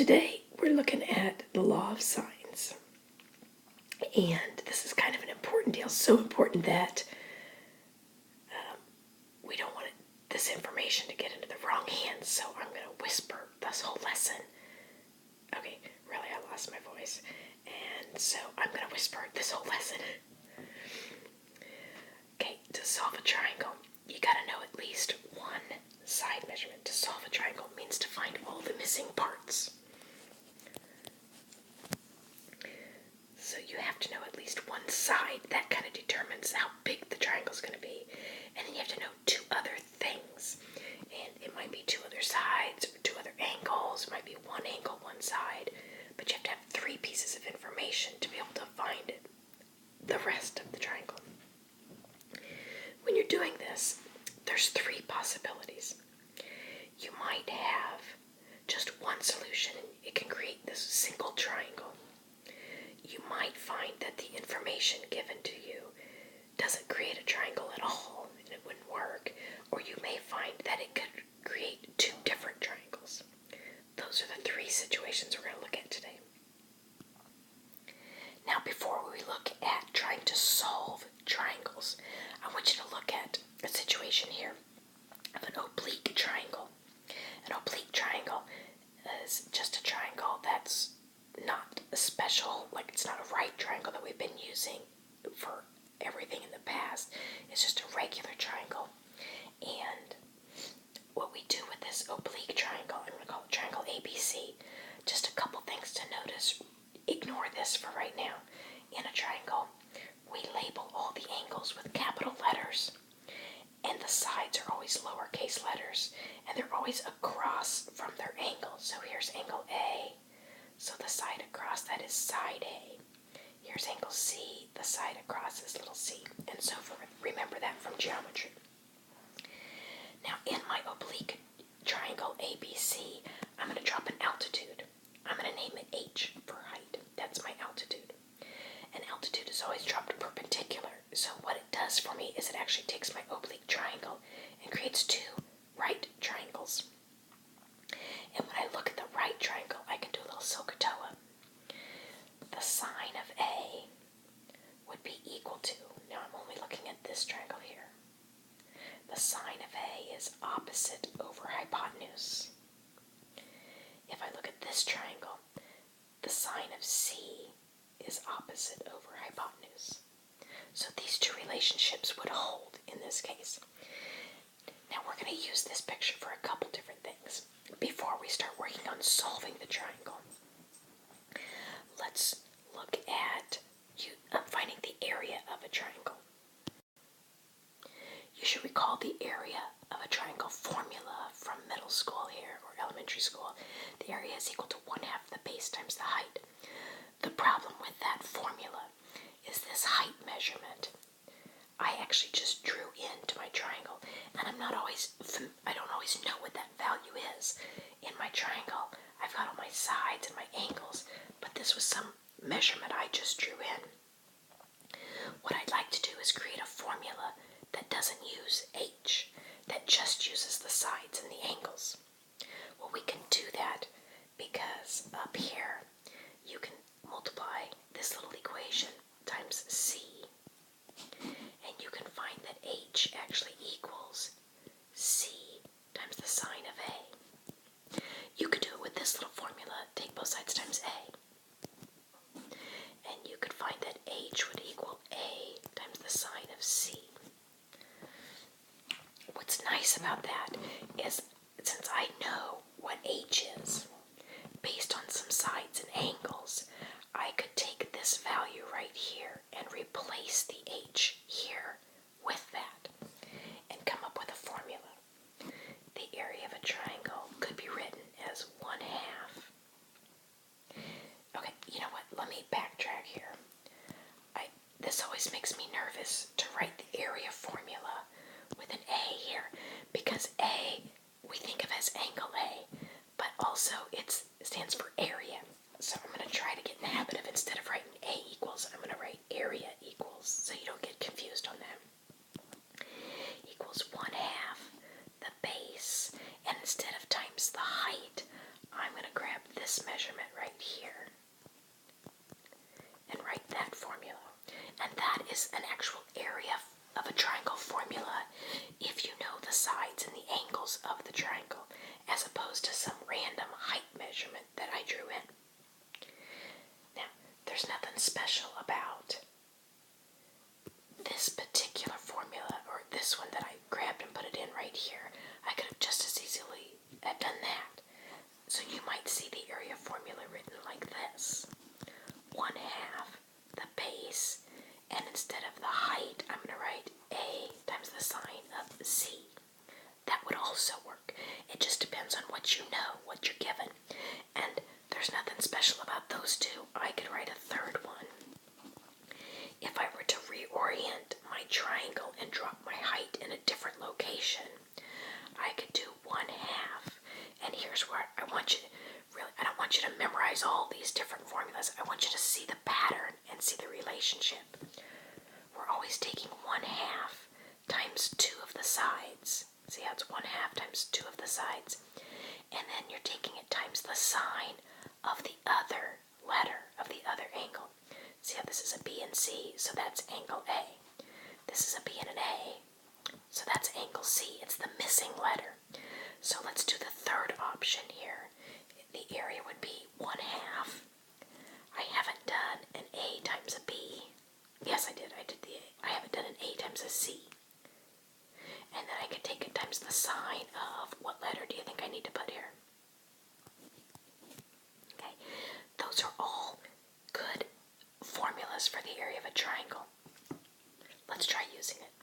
Today we're looking at the law of sines, and this is kind of an important deal, so important that we don't want this information to get into the wrong hands, so I'm going to whisper this whole lesson. Okay, really, I lost my voice, and so I'm going to whisper this whole lesson. Okay, to solve a triangle, you got to know at least one side measurement. To solve a triangle means to find all the missing parts. So you have to know at least one side. That kind of determines how big the triangle is going to be. And then you have to know two other things. And it might be two other sides, or two other angles. It might be one angle, one side. But you have to have three pieces of information to be able to find the rest of the triangle. When you're doing this, there's three possibilities. You might have just one solution. It can create this single triangle. You might find that the information given to you doesn't create a triangle at all, and it wouldn't work. Or you may find that it could create two different triangles. Those are the three situations we're going to look at today. Now, before we look at trying to solve triangles, I want you to look at a situation here of an oblique triangle. An oblique triangle is just a triangle that's not a special, like it's not a right triangle that we've been using for everything in the past. It's just a regular triangle. And what we do with this oblique triangle, I'm going to call it triangle ABC. Just a couple things to notice. Ignore this for right now. In a triangle, we label all the angles with capital letters. And the sides are always lowercase letters. And they're always across from their angle. So here's angle A. So the side across that is side A. Here's angle C. The side across is little c. And so forth. Remember that from geometry. Now in my oblique triangle ABC, I'm going to drop an altitude. I'm going to name it H for height. That's my altitude. And altitude is always dropped perpendicular. So what it does for me is it actually takes my oblique triangle and creates two right triangles. And when I look at the right triangle, I can do a little SOHCAHTOA. The sine of A would be equal to, now I'm only looking at this triangle here. The sine of A is opposite over hypotenuse. If I look at this triangle, the sine of C is opposite over hypotenuse. So these two relationships would hold in this case. Now we're going to use this picture for a couple different things before we start working on solving the triangle. Let's look at finding the area of a triangle. You should recall the area of a triangle formula from middle school here, or elementary school. The area is equal to 1/2 the base times the height. The problem with that formula is this height measurement. I actually just drew into my triangle, and I don't always know what that value is. In my triangle, I've got all my sides and my angles, but this was some measurement I just drew in. What I'd like to do is create a formula that doesn't use H, that just uses the sides and the angles. Well, we can do that because up here, you can multiply this little equation times C, and you can find that H actually equals C times the sine of A. You could do it with this little formula, take both sides times A. And you could find that H would equal A times the sine of C. What's nice about that is, since I know what H is, based on some sides and angles, I could take this value right here and replace the H here with that and come up with a formula. The area of a triangle could be written as 1/2. Okay, you know what? Let me backtrack here. This always makes me nervous to write the area formula with an A here, because A we think of as angle A, but also it stands for area. So I'm going to try to get in the habit of, instead of writing A equals, I'm going to write area equals, so you don't get confused on that. Equals 1/2 the base, and instead of times the height, I'm going to grab this measurement is an actual area of a triangle formula if you know the sides and the angles of the triangle, as opposed to some random height measurement that I drew in. Now, there's nothing special about this particular formula, or this one that I grabbed and put it in right here. I could have just as easily have done that. So you might see the area formula written like this. 1/2 the base, and instead of the height, I'm going to write A times the sine of C. That would also work. It just depends on what you know, what you're given. And there's nothing special about those two. I could write a third one. If I were to reorient my triangle and drop my height in a different location, I could do 1/2. And here's where I want you to I don't want you to memorize all these different formulas. I want you to see the pattern and see the relationship. We're always taking 1/2 times 2 of the sides. See how it's 1/2 times 2 of the sides? And then you're taking it times the sine of the other letter, of the other angle. See how this is a B and C, so that's angle A. This is a B and an A, so that's angle C. It's the missing letter. So let's do the third option here. The area would be 1/2. I haven't done an A times a B. Yes, I did. I did the A. I haven't done an A times a C. And then I could take it times the sine of, what letter do you think I need to put here? Okay. Those are all good formulas for the area of a triangle. Let's try using it.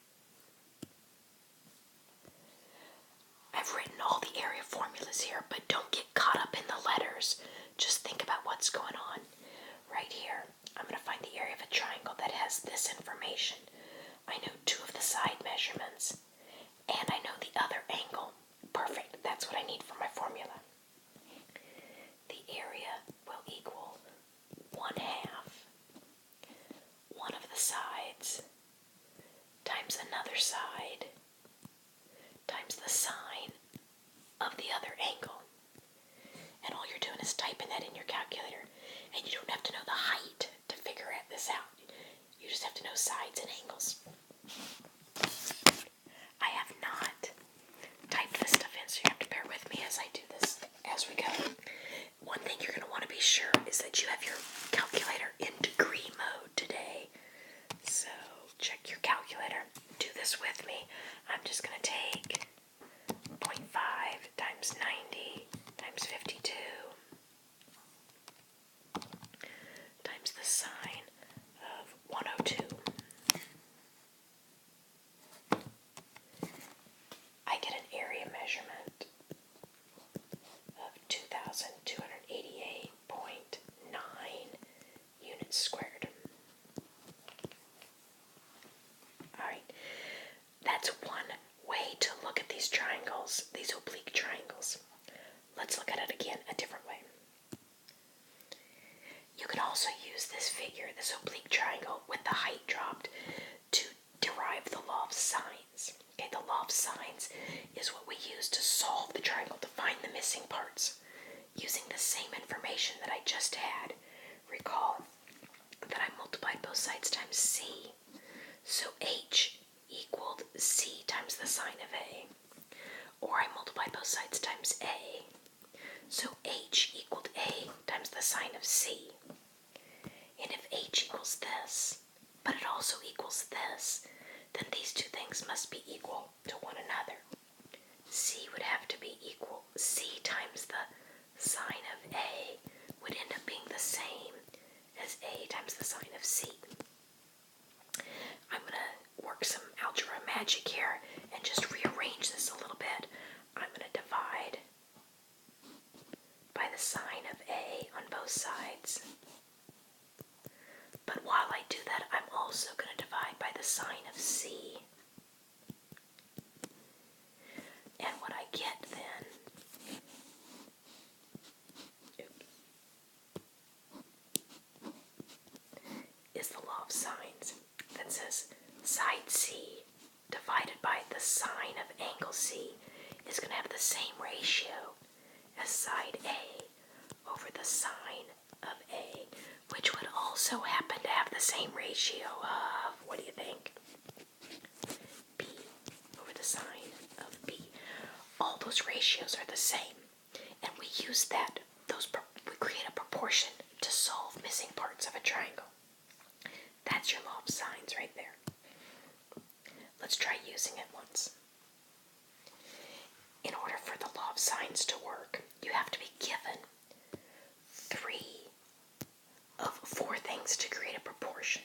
I've written all the area formulas here, but don't get caught up in the letters. Just think about what's going on. Right here, I'm going to find the area of a triangle that has this information. I know 2 of the side measurements, and I know the other angle. Perfect, that's what I need for my formula. The area will equal 1/2, one of the sides, times another side, times the sine of the other angle. And all you're doing is typing that in your calculator. And you don't have to know the height to figure this out. You just have to know sides and angles. I have not typed this stuff in, so you have to bear with me as I do this as we go. One thing you're going to want to be sure is that you have your calculator in degree mode today. So check your calculator. Do this with me. I'm just going to take 0.5 times 90 times 52 times the sine of 102. I get an area measurement of 2,288.9 units squared. Alright, that's one way to look at these triangles, these oblique triangles. Let's look at it again a different way. You can also use this figure, this oblique triangle, with the height dropped to derive the law of sines. Okay, the law of sines is what we use to solve the triangle, to find the missing parts. Using the same information that I just had, recall that I multiplied both sides times C. So H equaled C times the sine of A. Or I multiplied both sides times A. So H equaled A times the sine of C. And if H equals this, but it also equals this, then these two things must be equal to one another. C would have to be equal. C times the sine of A would end up being the same as A times the sine of C. I'm going to work some algebra magic here and just rearrange this a little bit. I'm going to divide by the sine of A on both sides. But while I do that, I'm also going to divide by the sine of C. And what I get then is the law of sines that says side C divided by the sine of angle C is going to have the same ratio as side A over the sine of A, which would also happen to have the same ratio of, what do you think? B over the sine of B. All those ratios are the same, and we use that, we create a proportion to solve missing parts of a triangle. That's your law of sines right there. Let's try using it once. In order for the law of sines to work, you have to be given 3 of 4 things to create a proportion.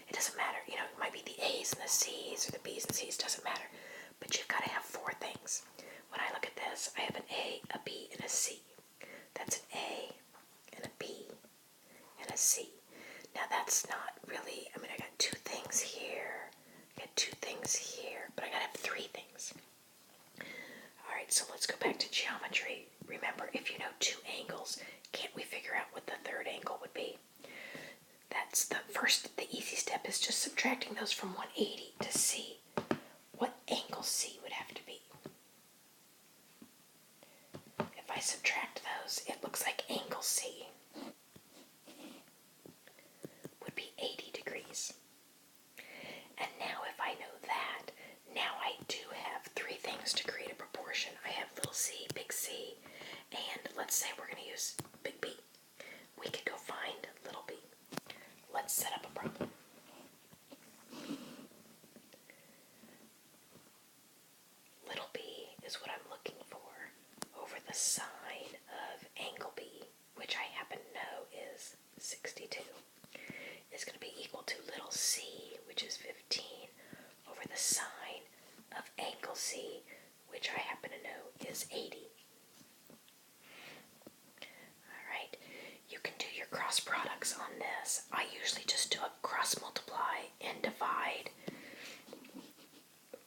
It doesn't matter, it might be the A's and the C's or the B's and C's, doesn't matter. But you've got to have 4 things. When I look at this, I have an A, a B, and a C. That's an A, and a B, and a C. Now that's not really, I got 2 things here, I got 2 things here, but I gotta have 3 things. Alright, so let's go back to geometry. Remember, if you know 2 angles, can't we figure out what the third angle would be? That's the easy step is just subtracting those from 180 to see what angle C would have to be. If I subtract those, it looks like angle C would be 80 degrees. And now if I know that, now I do have 3 things to create a proportion. I have little c, big C, and let's say we're going to use big B. We could go find little b. Let's set up a problem. Little b is what I'm looking for over the sine of angle B, which I happen to know is 62. Is going to be equal to little c, which is 15, over the sine of angle C, which I happen to know is 80. Alright, you can do your cross products on this. I usually just do a cross multiply and divide.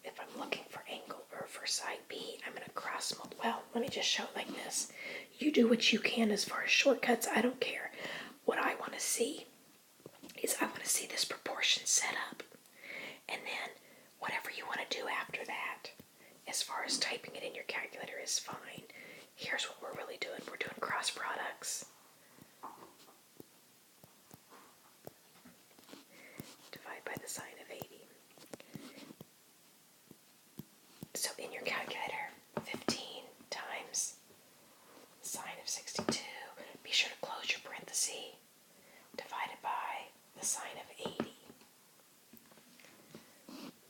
If I'm looking for angle or for side B, I'm going to cross multiply. Well, let me just show it like this. You do what you can as far as shortcuts. I don't care. What I want to see is I want to see this proportion set up. And then whatever you want to do after that, as far as typing it in your calculator, is fine. Here's what we're really doing. We're doing cross products. Divide by the sine of 80. So in your calculator, 15 times sine of 62. Be sure to close your parenthesis. Divided by the sine of 80.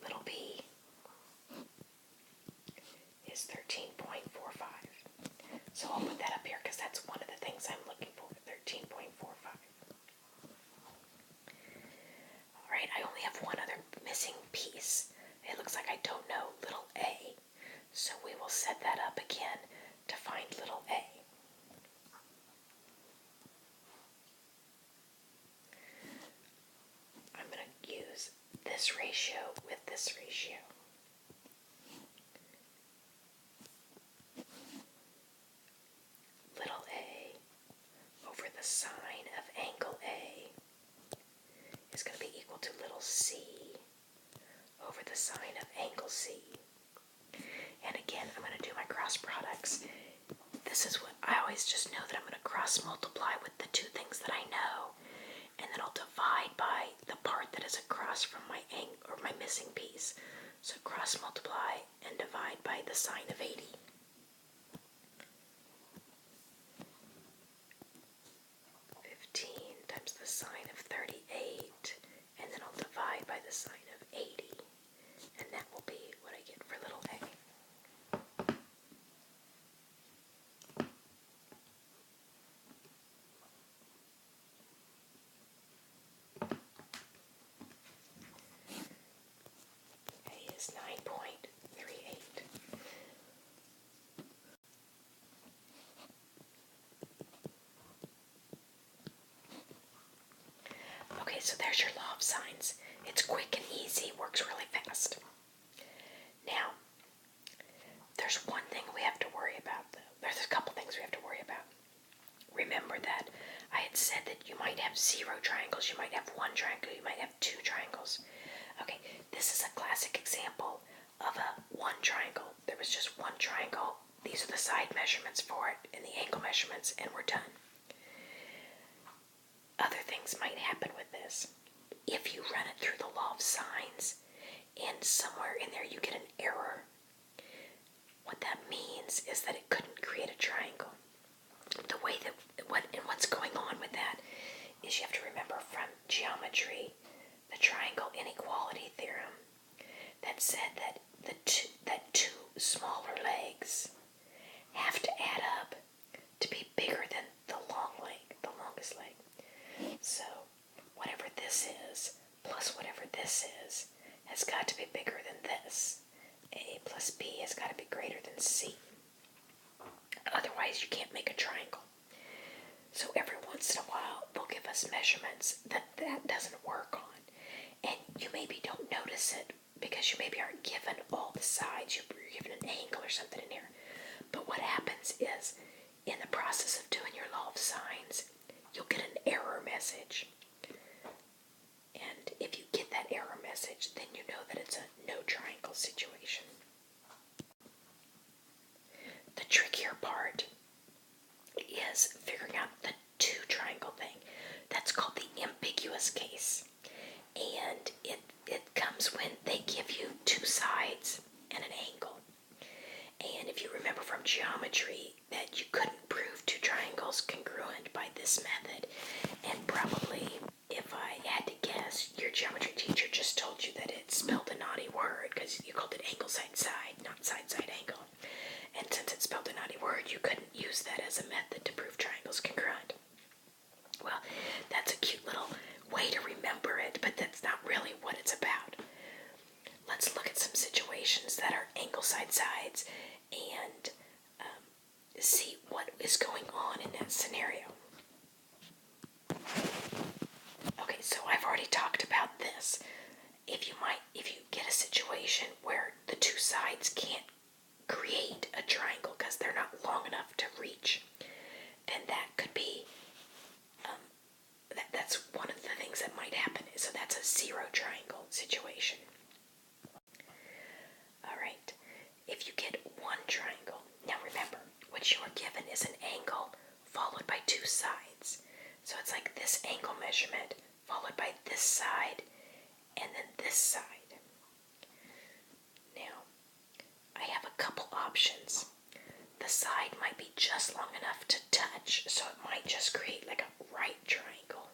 Little b is 13.45. So I'll put that up here because that's one of the things I'm looking for, 13.45. Alright, I only have one other missing piece. It looks like I don't know little a. So we will set that up again to find little a. I'm going to use this ratio with this ratio. Little a over the sine of angle A is going to be equal to little c over the sine of angle C. And again, I'm going to do my cross products. This is what I always just know that I'm going to cross multiply with the 2 things that I know. And then I'll divide by the part that is across from my missing piece. So cross multiply and divide by the sine of 80. Times the sine of 38, and then I'll divide by the sine of 80, and that will be what I get for little a. A is 9.38. Okay, so there's your law of sines. It's quick and easy, works really fast. Now, there's one thing we have to worry about, though. There's a couple things we have to worry about. Remember that I had said that you might have 0 triangles, you might have 1 triangle, you might have 2 triangles. Okay, this is a classic example of a 1 triangle. There was just 1 triangle. These are the side measurements for it and the angle measurements, and we're done. Other things if you run it through the law of sines and somewhere in there you get an error, what that means is that it couldn't create a triangle. The way that what's going on with that is you have to remember from geometry the triangle inequality theorem that said that that two smaller legs have to add up to be bigger than the longest leg. So whatever this is plus whatever this is has got to be bigger than this. A plus B has got to be greater than C. Otherwise you can't make a triangle. So every once in a while they'll give us measurements that doesn't work on. And you maybe don't notice it because you maybe aren't given all the sides. You're given an angle or something in here. But what happens is, in the process of doing your law of sines, you'll get an error message. And if you get that error message, then you know that it's a no triangle situation. The trickier part is figuring out the two triangle thing. That's called the ambiguous case. And it comes when they give you two sides and an angle. And if you remember from geometry that you couldn't prove two triangles congruent by this method, and probably, if I had to guess, your geometry teacher just told you that it spelled a naughty word because you called it angle side side, not side side angle. And since it spelled a naughty word, you couldn't use that as a method to prove triangles congruent. Well, that's a cute little way to remember it, but that's not really what it's about. Let's look at some situations that are angle side sides and see what is going on in that scenario. Okay, so I've already talked about this. If you get a situation where the two sides can't create a triangle because they're not long enough to reach, then that could be that's one of the things that might happen. So that's a zero triangle situation. All right. If you get one triangle, now remember, what you are given is an angle followed by two sides. So it's like this angle measurement followed by this side and then this side. Now, I have a couple options. The side might be just long enough to touch, so it might just create like a right triangle.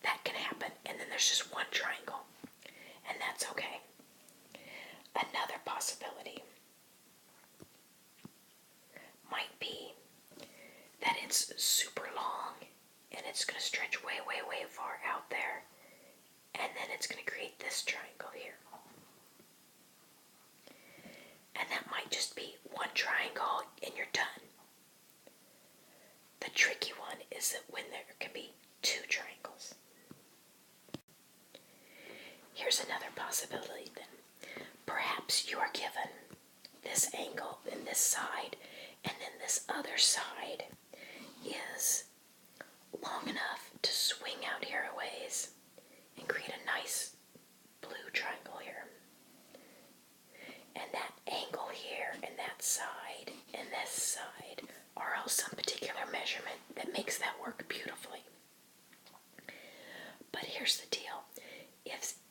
That can happen, and then there's just one triangle, and that's okay. Another possibility might be that it's super long, and it's going to stretch way, way, way far out there, and then it's going to create this triangle here. And that might just be one triangle and you're done. The tricky one is that when there can be two triangles. Here's another possibility then. Perhaps you are given this angle in this side, and then this other side is long enough to swing out here a ways and create a nice blue triangle here. And that angle here and that side and this side are all some particular measurement that makes that work beautifully. But here's the deal.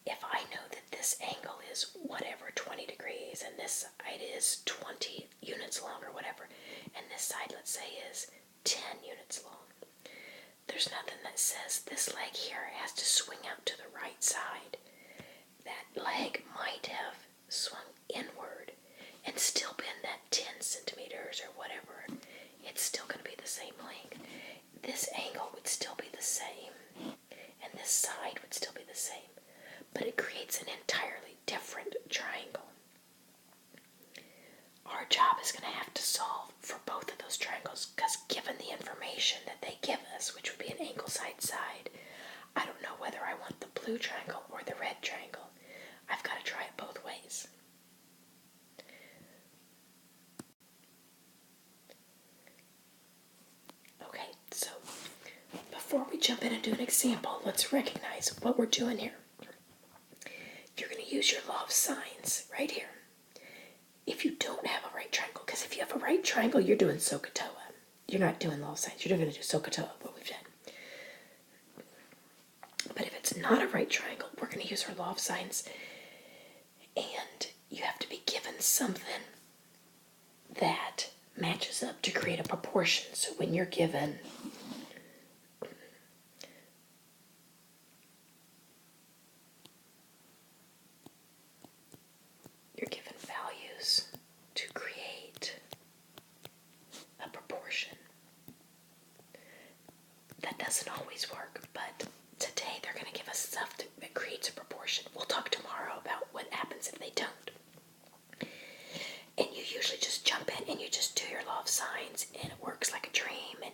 If I know that this angle is whatever, 20 degrees, and this side is 20 units long or whatever, and this side, let's say, is 10 units long, there's nothing that says this leg here has to swing out to the right side. That leg might have swung inward and still been that 10 centimeters or whatever. It's still going to be the same length. This angle would still be the same, and this side would still be the same, but it creates an entirely different triangle. Our job is going to have to solve for both of those triangles, because given the information that they give us, which would be an angle side side, I don't know whether I want the blue triangle or the red triangle. I've got to try it both ways. Okay, so before we jump in and do an example, let's recognize what we're doing here. You're going to use your law of sines right here. If you don't have a right triangle, because if you have a right triangle, you're doing SOHCAHTOA. You're not doing law of sines. You're going to do SOHCAHTOA, what we've done. But if it's it's not a right triangle, we're going to use our law of sines. And you have to be given something that matches up to create a proportion. So when you're given values to create a proportion. That doesn't always work, but today they're going to give us stuff that creates a proportion. We'll talk tomorrow about what happens if they don't. And you usually just jump in and you just do your law of sines, and it works like a dream. And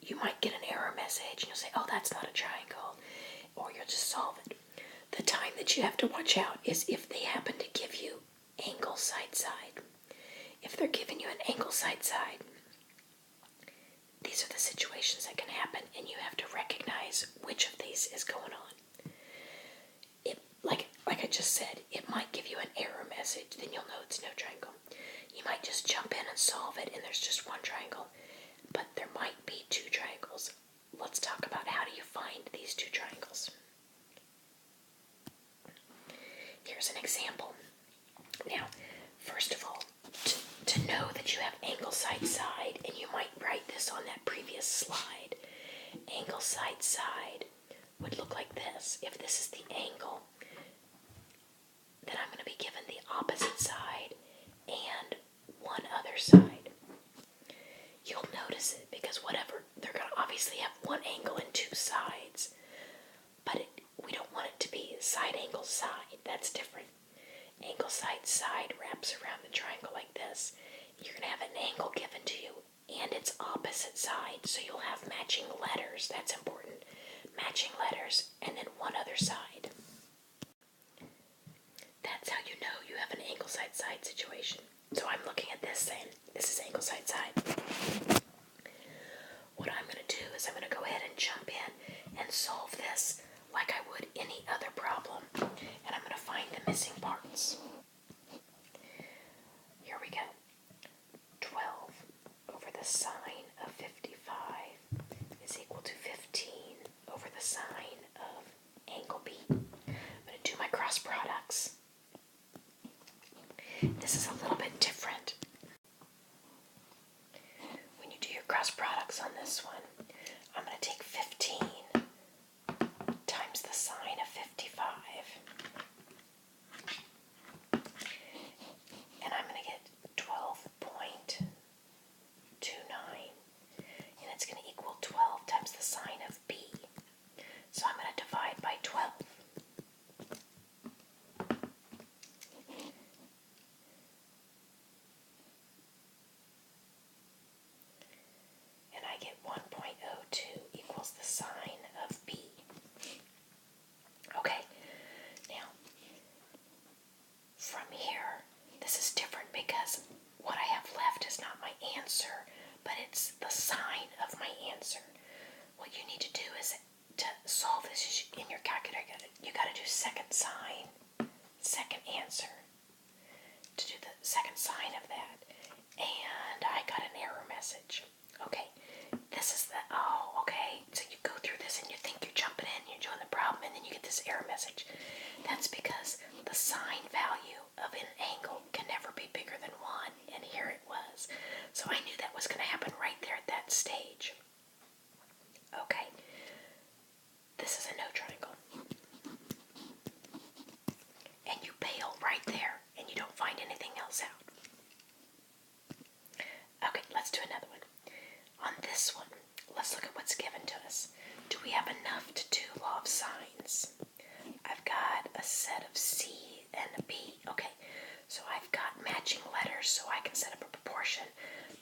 you might get an error message and you'll say, oh, that's not a triangle, or you'll just solve it. The time that you have to watch out is if they happen to give you angle side side. If they're giving you an angle side side, these are the situations that can happen, and you have to recognize which of these is going on. It, like I just said, it might give you an error message, then you'll know it's no triangle. You might just jump in and solve it, and there's just one triangle, but there might be two triangles. Let's talk about how do you find these two triangles. Here's an example. Now, first of all, to know that you have angle side side, and you might write this on that previous slide, angle side side would look like this. If this is the angle, then I'm going to be given the opposite side and one other side. You'll notice it because whatever, they're going to obviously have one angle and two sides, but we don't want it to be side angle side. That's different. Angle side side wraps around the triangle like this. You're going to have an angle given to you and its opposite side, so you'll have matching letters. That's important. Matching letters and then one other side. That's how you know you have an angle side side situation. So I'm looking at this saying, this is angle side side. What I'm going to do is I'm going to go ahead and jump in and solve this like I would any other problem. And I'm going to find the missing parts. Here we go. 12 over the sine of 55 is equal to 15 over the sine of angle B. I'm going to do my cross products. This is a little bit different. When you do your cross products on this one, I'm going to take 15 times the sine of 55. And I'm going to get 12.29. And it's going to equal 12 times the sine of B. So I'm going to divide by 12. And I get 1.02 equals the sine of B. Okay, now, from here, this is different because what I have left is not my answer, but it's the sign of my answer. What you need to do is to solve this in your calculator, you got to do second sign, second answer, to do the second sign of that. And I got an error message. Okay, this is the, oh, okay, so you go through this and you think you're jumping in, you're doing the problem, and then you get this error message. That's because the sine value of an angle can never be bigger than 1, and here it was. So I knew that was going to happen right there at that stage. Okay, this is a no triangle. And you bail right there, and you don't find anything else out. Okay, let's do another one. On this one, let's look at what's given to us. Do we have enough to do law of sines? I've got a set of C and a B. Okay, so I've got matching letters, so I can set up a proportion.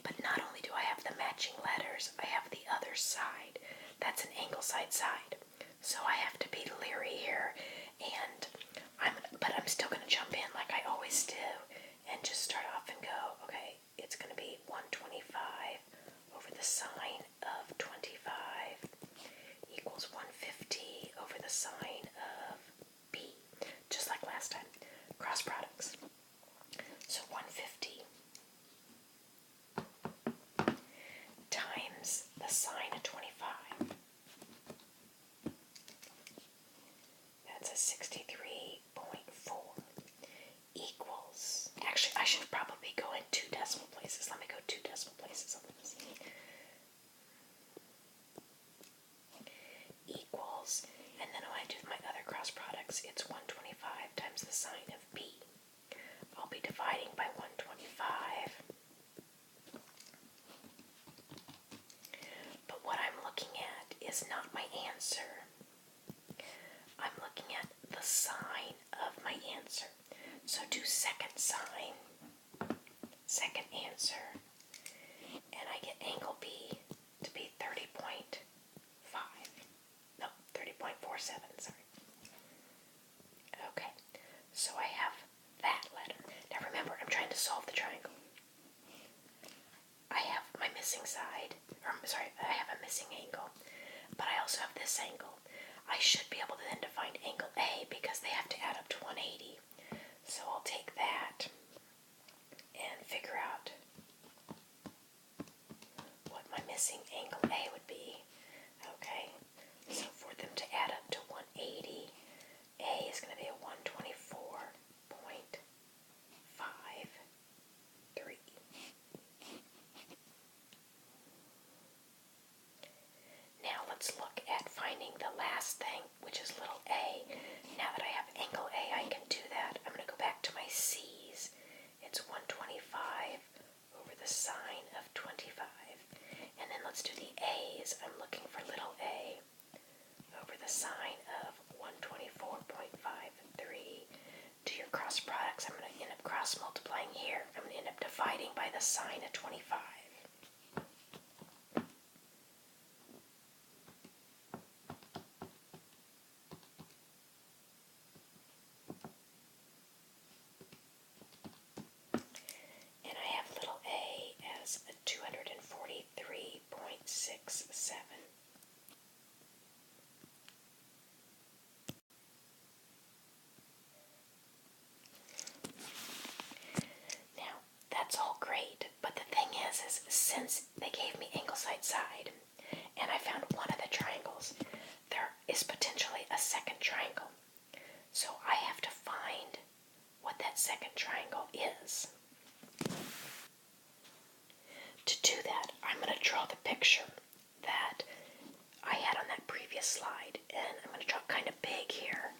But not only do I have the matching letters, I have the other side. That's an angle side side. So I have to be leery here, and but I'm still going to jump in like I always do, and just start off and go, okay, it's going to be 125 over the sine of 25 equals 150 over the sine of B, just like last time. Cross products. So 150 times the sine of 25 in 2 decimal places. Let me go 2 decimal places on this. Equals, and then when I do my other cross products, it's 125 times the sine of b. I'll be dividing by 125. But what I'm looking at is not my answer. I'm looking at the sign of my answer. So do second sign, second answer, and I get angle B to be 30.5. No, 30.47, sorry. Okay, so I have that letter. Now remember, I'm trying to solve the triangle. I have my missing side, I have a missing angle, but I also have this angle. I should be able to then find angle A because they have to add up to 180. So I'll take that and figure out what my missing angle A would be. Okay, so for them to add up to 180, A is going to be a 124.53. Now let's look at finding the last thing, which is little a. Now that I have angle A, I can do that. I'm going to go back to my C's. It's 125 over the sine of 25. And then let's do the A's. I'm looking for little a over the sine of 124.53. Do your cross products. I'm going to end up cross multiplying here. I'm going to end up dividing by the sine of 25. And I have little a as a 243.67. Now, that's all great, but the thing is since they gave me angle side side, and I found one of the triangles, there is potentially a second triangle. So I have to find what that second triangle is. To do that, I'm going to draw the picture that I had on that previous slide, and I'm going to draw kind of big here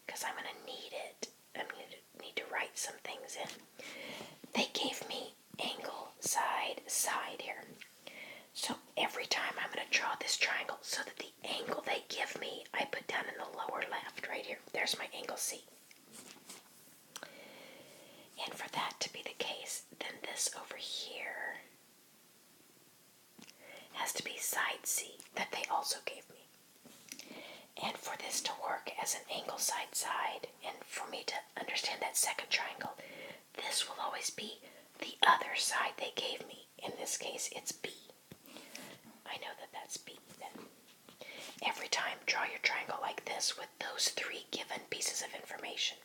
because I'm going to need it. I'm going to need to write some things in. They gave me angle side side here. So every time I'm going to draw this triangle so that the angle they give me, I put down in the lower left right here. There's my angle C. And for that to be the case, then this over here has to be side C that they also gave me. And for this to work as an angle side side, and for me to understand that second triangle, this will always be the other side they gave me. In this case, it's B. I know that that's B then. Every time, draw your triangle like this with those 3 given pieces of information.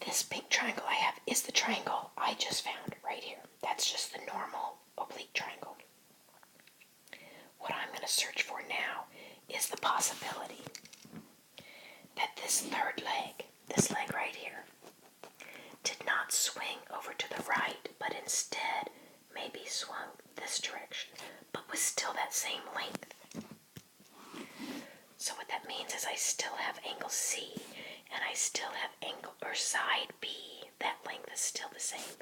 This big triangle I have is the triangle I just found right here. That's just the normal oblique triangle. What I'm going to search for now is the possibility that this third leg, this leg right here, did not swing over to the right, but instead maybe swung this direction, but was still that same length. So what that means is I still have angle C, and I still have angle or side B. That length is still the same,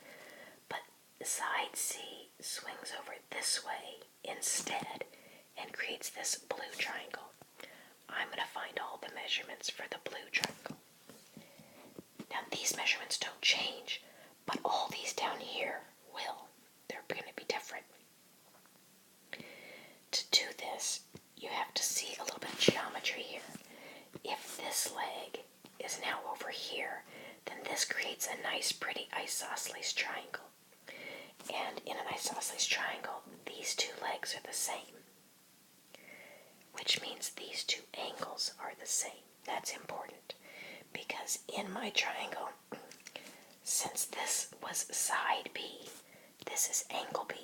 but side C swings over this way instead and creates this blue triangle. I'm going to find all the measurements for the blue triangle. Now these measurements don't change, but all these down here will. They're going to be different. To do this, you have to see a little bit of geometry here. If this leg is now over here, then this creates a nice pretty isosceles triangle. And in an isosceles triangle, these 2 legs are the same, which means these 2 angles are the same. That's important because in my triangle, since this was side B, this is angle B.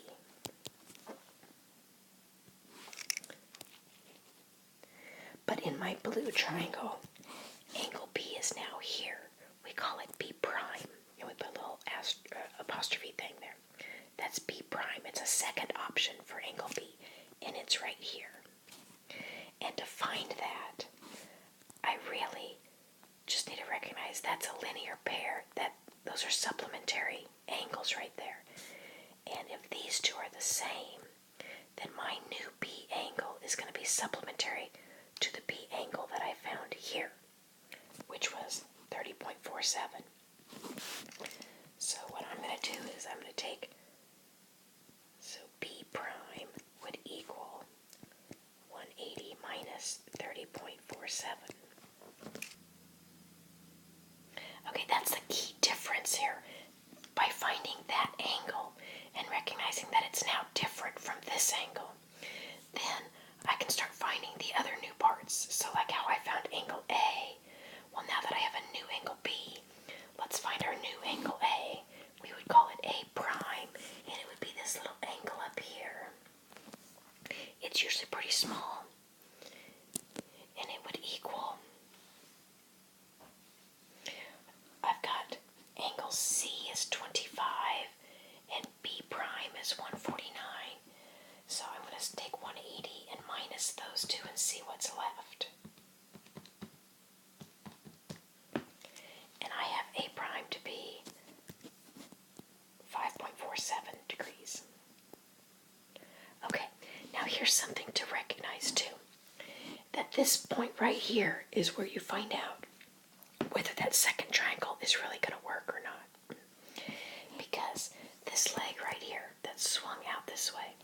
But in my blue triangle, angle B is now here. We call it B prime, and we put a little apostrophe that's a linear pair. Those are supplementary angles right there. And if these two are the same, then my new B angle is going to be supplementary to the B angle that I found here, which was 30.47. So what I'm going to do is I'm going to take, so B prime would equal 180 minus 30.47. Okay, that's the key difference here. By finding that angle and recognizing that it's now different from this angle, then I can start finding the other new parts. So like how I found angle A, well now that I have a new angle B, let's find our new angle A. We would call it A prime, and it would be this little angle up here. It's usually pretty small, and it would equal, I've got angle C is 25, and B prime is 149. So I'm going to take 180 and minus those two and see what's left. And I have A prime to be 5.47 degrees. Okay, now here's something to recognize too. That this point right here is where you find out whether that second triangle is really going to work or not. Because this leg right here that swung out this way,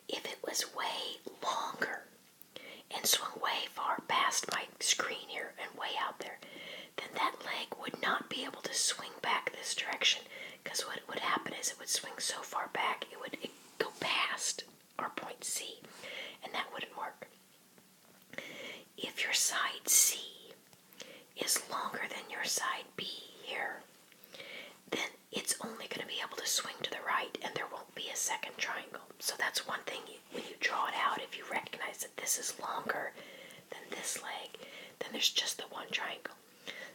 if it was way longer and swung way far past my screen here and way out there, then that leg would not be able to swing back this direction, because what would happen is it would swing so far back it would go past our point C, and that wouldn't work. If your side C is longer than your side B here, then it's only going to be able to swing to the right and there won't be a second triangle. So that's one thing, when you draw it out, if you recognize that this is longer than this leg, then there's just the one triangle.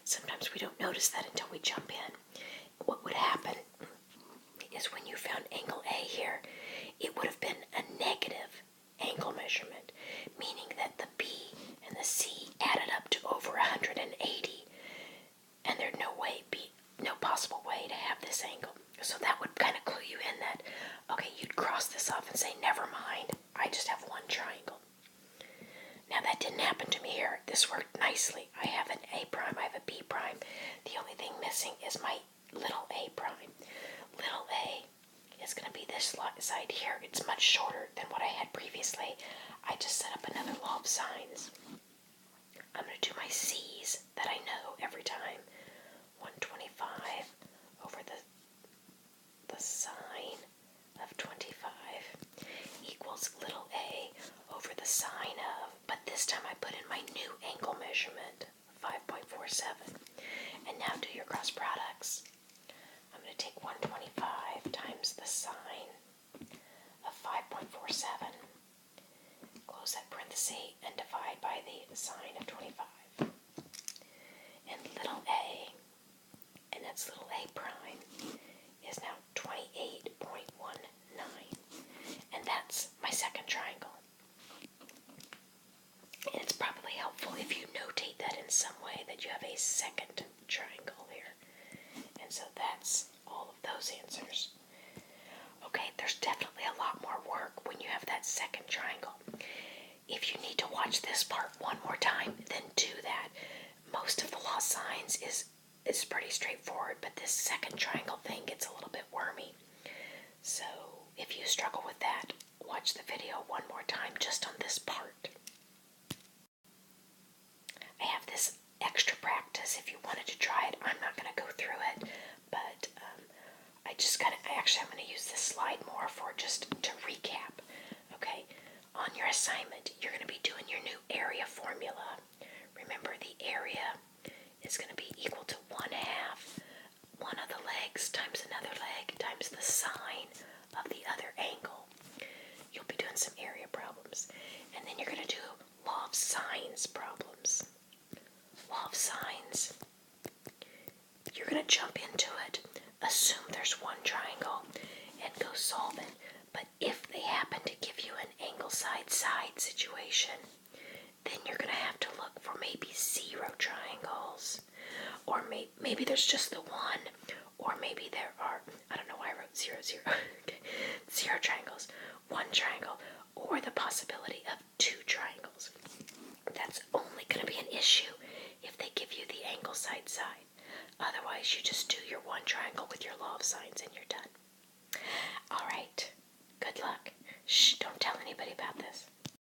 Sometimes we don't notice that until we jump in. What would happen is when you found angle A here, it would have been a negative angle measurement, meaning that the B and the C added up to over 180, and there'd no possible way to have this angle. So that would kind of clue you in that, okay, you'd cross this off and say, never mind, I just have one triangle. Now that didn't happen to me here. This worked nicely. I have an A prime, I have a B prime. The only thing missing is my little A prime. Little A is going to be this side here. It's much shorter than what I had previously. I just set up another law of sines. I'm going to do my C's that I know every time. 125 over the sine of 25 equals little a over the sine of, but this time I put in my new angle measurement, 5.47. And now do your cross products. I'm going to take 125 times the sine of 5.47, close that parenthesis, and divide by the sine of 25. And little a, and that's little a prime, is now 28.19. And that's my second triangle. And it's probably helpful if you notate that in some way, that you have a second triangle here. And so that's all of those answers. Okay, there's definitely a lot more work when you have that second triangle. If you need to watch this part one more time, then do that. Most of the law signs is pretty straightforward, but this second triangle thing gets a little bit wormy. So if you struggle with that, watch the video one more time just on this part. I have this extra practice if you wanted to try it. I'm not going to go through it, but I'm going to use this slide more for just to recap. Okay, on your assignment, you're going to be doing your new area formula. Remember, the area is going to be equal to 1/2 one of the legs times another leg times the sine of the other angle. You'll be doing some area problems. And then you're going to do law of sines problems. Law of sines. You're going to jump into it, assume there's one triangle, and go solve it. But if they happen to give you an angle side-side situation, then you're going to have to look for maybe 0 triangles, or maybe maybe there's just the one, or maybe there are, I don't know why I wrote 0, 0. Okay. 0 triangles, 1 triangle, or the possibility of 2 triangles. That's only going to be an issue if they give you the angle side side. Otherwise, you just do your 1 triangle with your law of sines and you're done. All right, good luck. Shh, don't tell anybody about this.